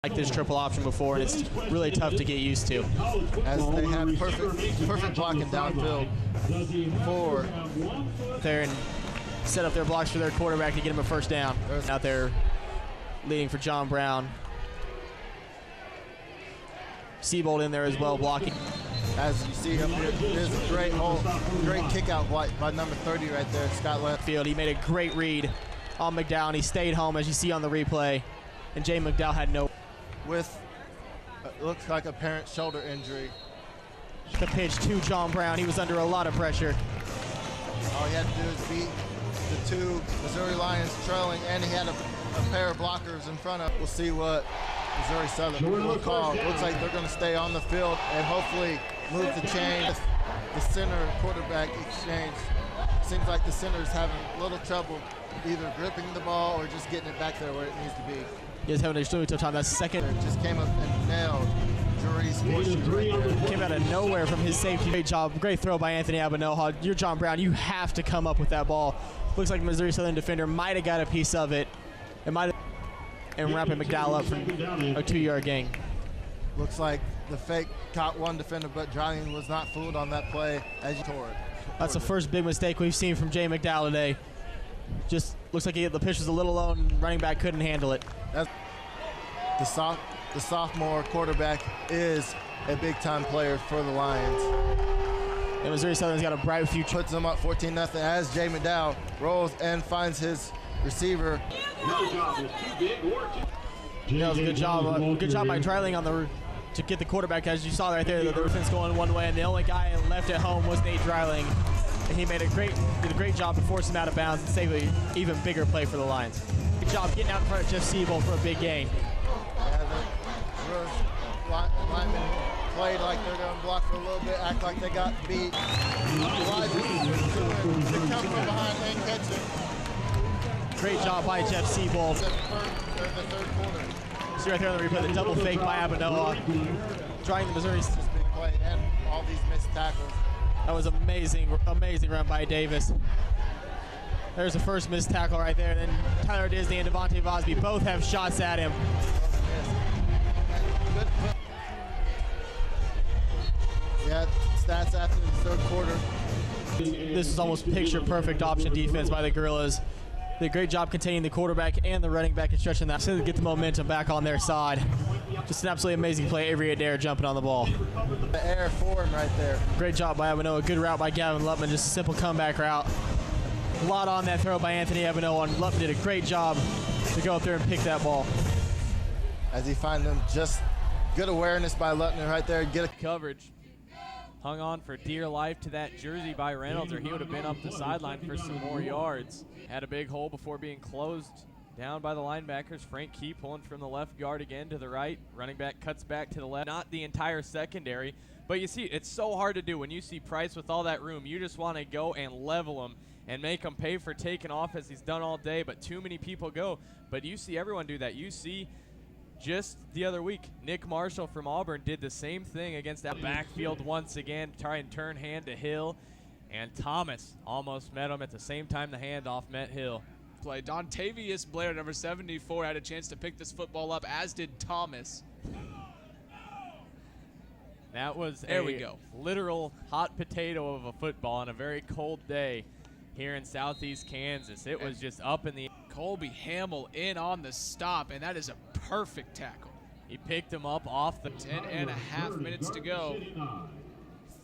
like this triple option before, and it's really tough to get used to. As they have perfect blocking downfield for there and set up their blocks for their quarterback to get him a first down. Out there leading for John Brown. Seabold in there as well, blocking. As you see up here, there's a great kick out by number 30 right there, Scott Left. Field. He made a great read on McDowell, and he stayed home, as you see on the replay. And Jay McDowell had no. With looks like apparent shoulder injury. The pitch to John Brown. He was under a lot of pressure. All he had to do is beat the two Missouri Lions trailing, and he had a pair of blockers in front of. We'll see what Missouri Southern will call. Looks like they're going to stay on the field and hopefully move the chain. The center quarterback exchange. Seems like the center is having a little trouble either gripping the ball or just getting it back there where it needs to be. He's having an extremely tough time. That's second. Just came up and nailed Jury's fortune right there. Came out of nowhere from his safety. Great job. Great throw by Anthony Abinoha. You're John Brown. You have to come up with that ball. Looks like the Missouri Southern defender might have got a piece of it. It might have. And wrapping McDowell up for a 2-yard gain. Looks like the fake caught one defender, but Drowning was not fooled on that play as you tore it. That's the first big mistake we've seen from Jay McDowell today. Just looks like the pitch was a little low and running back couldn't handle it. The sophomore quarterback is a big-time player for the Lions. And Missouri Southern's got a bright future. Puts them up 14-0 as Jay McDowell rolls and finds his receiver. That was a good job. Good job by Dreiling on to get the quarterback. As you saw right there, the defense going one way, and the only guy left at home was Nate Dreiling. And he did a great job to force him out of bounds and save an even bigger play for the Lions. Good job getting out in front of Jeff Seabold for a big gain. Yeah, the linemen played like they're going to block for a little bit, act like they got beat. Elijah to come from behind and catch it. Great job by Jeff Seabold. The third quarter. See right there on the replay, the double fake by Abinoha. Trying the Missouri. This big play and all these missed tackles. That was amazing run by Davis. There's the first missed tackle right there. Then Tyler Disney and Devontae Vosby both have shots at him. Yeah, stats after the third quarter. This is almost picture-perfect option defense by the Gorillas. They did a great job containing the quarterback and the running back and stretching that to get the momentum back on their side. Just an absolutely amazing play. Avery Adair jumping on the ball. The air for him right there. Great job by Abinoha. Good route by Gavin Lutman. Just a simple comeback route. A lot on that throw by Anthony Abinoha, and Lutman did a great job to go up there and pick that ball. As he finds them, just good awareness by Lutman right there. Get a coverage. Hung on for dear life to that jersey by Reynolds, or he would have been up the sideline for some more yards. Had a big hole before being closed down by the linebackers. Frank Key pulling from the left guard again to the right. Running back cuts back to the left. Not the entire secondary, but you see, it's so hard to do when you see Price with all that room. You just want to go and level him and make him pay for taking off as he's done all day, but too many people go. But you see everyone do that. You see just the other week, Nick Marshall from Auburn did the same thing against that backfield once again, try and turn hand to Hill, and Thomas almost met him at the same time the handoff met Hill. Play. Dontavius Blair, number 74, had a chance to pick this football up, as did Thomas. That was there we go. Literal hot potato of a football on a very cold day here in southeast Kansas. It was just up in the Colby Hamill in on the stop, and that is a perfect tackle. He picked him up off the 10.5 minutes to go.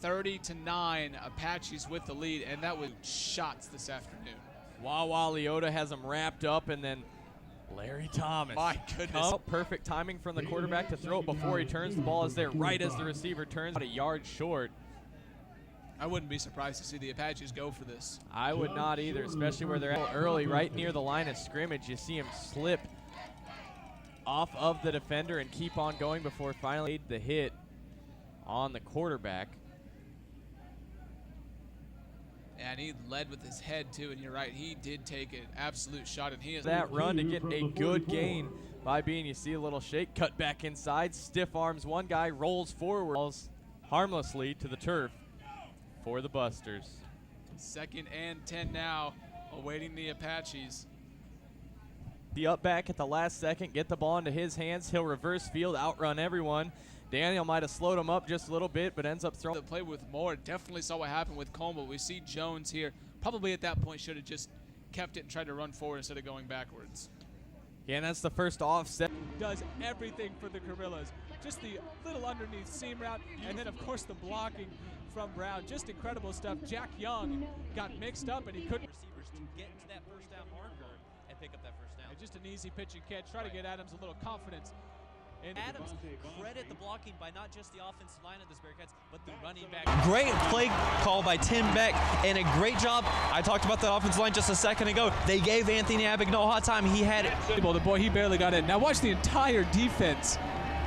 30-9, Apaches with the lead, and that was shots this afternoon. Wawa Leota has him wrapped up, and then Larry Thomas. My goodness. Perfect timing from the quarterback to throw it before he turns. The ball is there right as the receiver turns, about a yard short. I wouldn't be surprised to see the Apaches go for this. I would not either, especially where they're at early, right near the line of scrimmage. You see him slip off of the defender and keep on going before finally the hit on the quarterback. And he led with his head, too, and you're right, he did take an absolute shot, and he is that run to get a good gain by Bean. You see a little shake, cut back inside, stiff arms one guy, rolls forward, falls harmlessly to the turf for the Busters. 2nd and 10 now, awaiting the Apaches. the up back at the last second, get the ball into his hands. He'll reverse field, outrun everyone. Daniel might have slowed him up just a little bit, but ends up throwing. The play with more. Definitely saw what happened with Combe, but we see Jones here. Probably at that point should have just kept it and tried to run forward instead of going backwards. Yeah, and that's the first offset. Does everything for the Gorillas. Just the little underneath seam route, and then of course the blocking from Brown. Just incredible stuff. Jack Young got mixed up and he couldn't. Receivers to get into that first down marker and pick up that first down. And just an easy pitch and catch. Try to get Adams a little confidence. And Adams credit the blocking by not just the offensive line of the Bearcats, but the running back. Great play call by Tim Beck, and a great job. I talked about the offensive line just a second ago. They gave Anthony Abagnale hot time. He had it. the boy, he barely got in. Now watch the entire defense.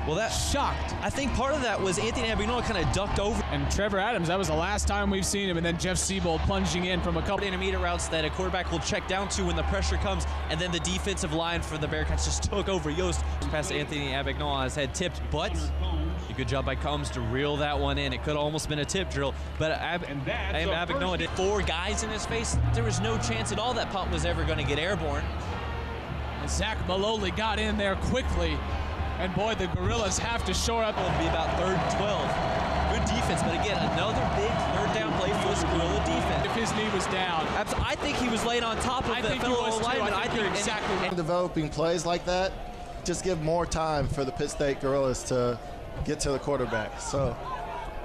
Well, that shocked. I think part of that was Anthony Abagnale kind of ducked over. And Trevor Adams, that was the last time we've seen him. And then Jeff Siebold plunging in from a couple intermediate routes that a quarterback will check down to when the pressure comes. And then the defensive line for the Bearcats just took over. Yost past Anthony Abagnale, his head tipped, but a good job by Combs to reel that one in. It could have almost been a tip drill, but Abagnale did 4 guys in his face. There was no chance at all that punt was ever going to get airborne. And Zach Maloli got in there quickly. And boy, the Gorillas have to shore up. It'll be about 3rd and 12. Good defense, but again, another big 3rd down play for this Gorilla defense. If his knee was down. I think he was laying on top of the fellow lineman. I think exactly. Developing plays like that, just give more time for the Pitt State Gorillas to get to the quarterback. So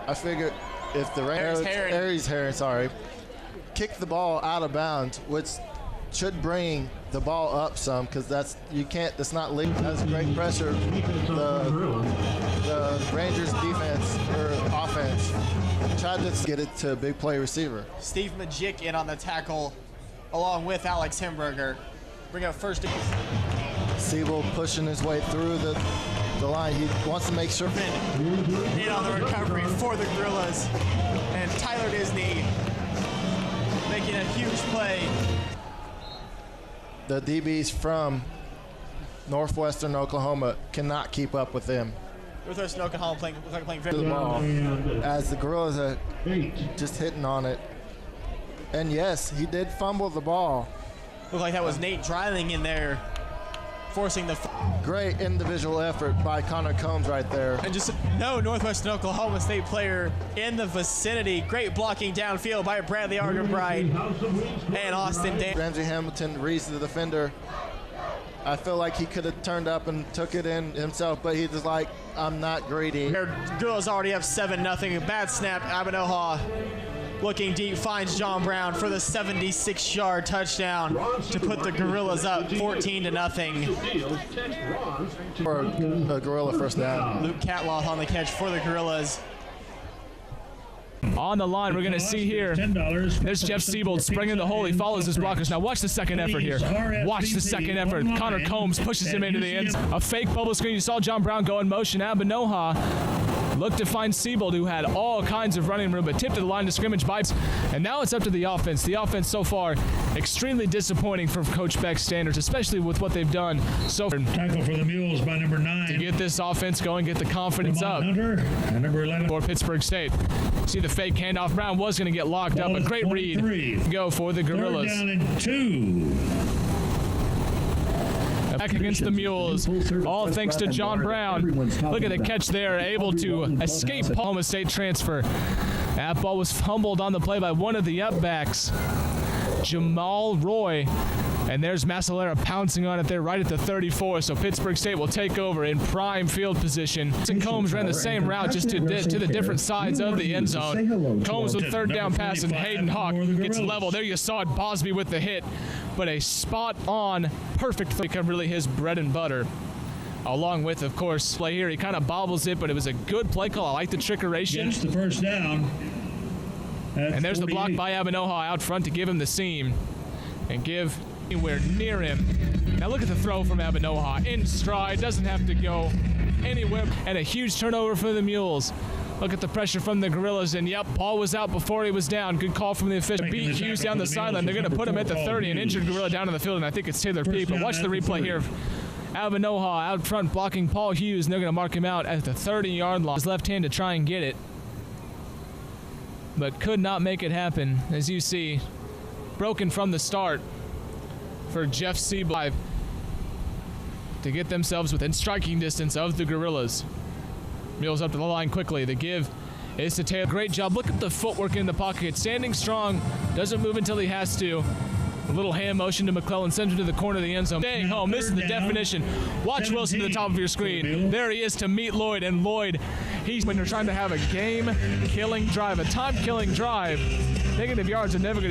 I figured if the Aries Heron, kick the ball out of bounds, which should bring the ball up some, because that's not legal. That's great pressure. The Rangers defense or offense tried to get it to a big play receiver. Steve Majic in on the tackle along with Alex Hemberger. Bring up first. Siebel pushing his way through the line. He wants to make sure. In on the recovery for the Gorillas. And Tyler Disney making a huge play. The DBs from Northwestern Oklahoma cannot keep up with them. Northwestern Oklahoma playing very the ball as the Gorillas are just hitting on it. And yes, he did fumble the ball. Looked like that was Nate Dreiling in there, forcing the. Great individual effort by Connor Combs right there. And just no Northwestern Oklahoma State player in the vicinity. Great blocking downfield by Bradley Argenbright and Austin Dan. Ramsey Hamilton reads the defender. I feel like he could have turned up and took it in himself, but he's just like, I'm not greedy. Girls already up 7-0. Bad snap. Abenoha looking deep, finds John Brown for the 76-yard touchdown to put the Gorillas up 14-0. For a Gorilla first down. Luke Catloth on the catch for the Gorillas. On the line, we're going to see here. There's Jeff Siebold springing the hole. He follows his blockers. Now watch the second effort here. Watch the second effort. Connor Combs pushes him into the end zone. A fake bubble screen. You saw John Brown go in motion. Abenoha looked to find Siebold, who had all kinds of running room, but tipped to the line of scrimmage by. And now it's up to the offense. The offense so far extremely disappointing from Coach Beck's standards, especially with what they've done so far. Tackle for the Mules by number 9. To get this offense going, get the confidence up. Hunter, and number 11. For Pittsburgh State. See the fake handoff. Brown was going to get locked up. A great read. Go for the Gorillas. 3rd down and 2. Back against the Mules, all thanks to John Brown. Look at the catch there, able to escape Oklahoma State transfer. That ball was fumbled on the play by one of the upbacks, Jamal Roy. And there's Masalera pouncing on it there right at the 34, so Pittsburgh State will take over in prime field position. And Combs ran the same route, just to the different sides of the end zone. Combs with 3rd down pass, and Hayden Hawk gets level. There you saw it, Bosby with the hit, but a spot-on, perfect play, really his bread and butter. Along with, of course, play here. He kind of bobbles it, but it was a good play call. I like the trickeration. Gets the first down. And there's the block by Abenoha out front to give him the seam and give anywhere near him. Now look at the throw from Abenoha. In stride, doesn't have to go anywhere. And a huge turnover for the Mules. Look at the pressure from the Gorillas, and yep, ball was out before he was down. Good call from the official. Beat Hughes down the sideline. They're going to put him at the 30, an injured Gorilla down in the field, and I think it's Taylor Peak. But watch the replay here. Abenoha out front blocking Paul Hughes, and they're going to mark him out at the 30-yard line. His left hand to try and get it, but could not make it happen. As you see, broken from the start for Jeff Siebold. to get themselves within striking distance of the Gorillas. Mules up to the line quickly. The give is to Taylor. Great job. Look at the footwork in the pocket. Standing strong. Doesn't move until he has to. A little hand motion to McClellan. Sends him to the corner of the end zone. Staying home. This is the definition. Watch Wilson to the top of your screen. There he is to meet Lloyd. And Lloyd, when you're trying to have a game-killing drive, a time-killing drive, negative yards are never going to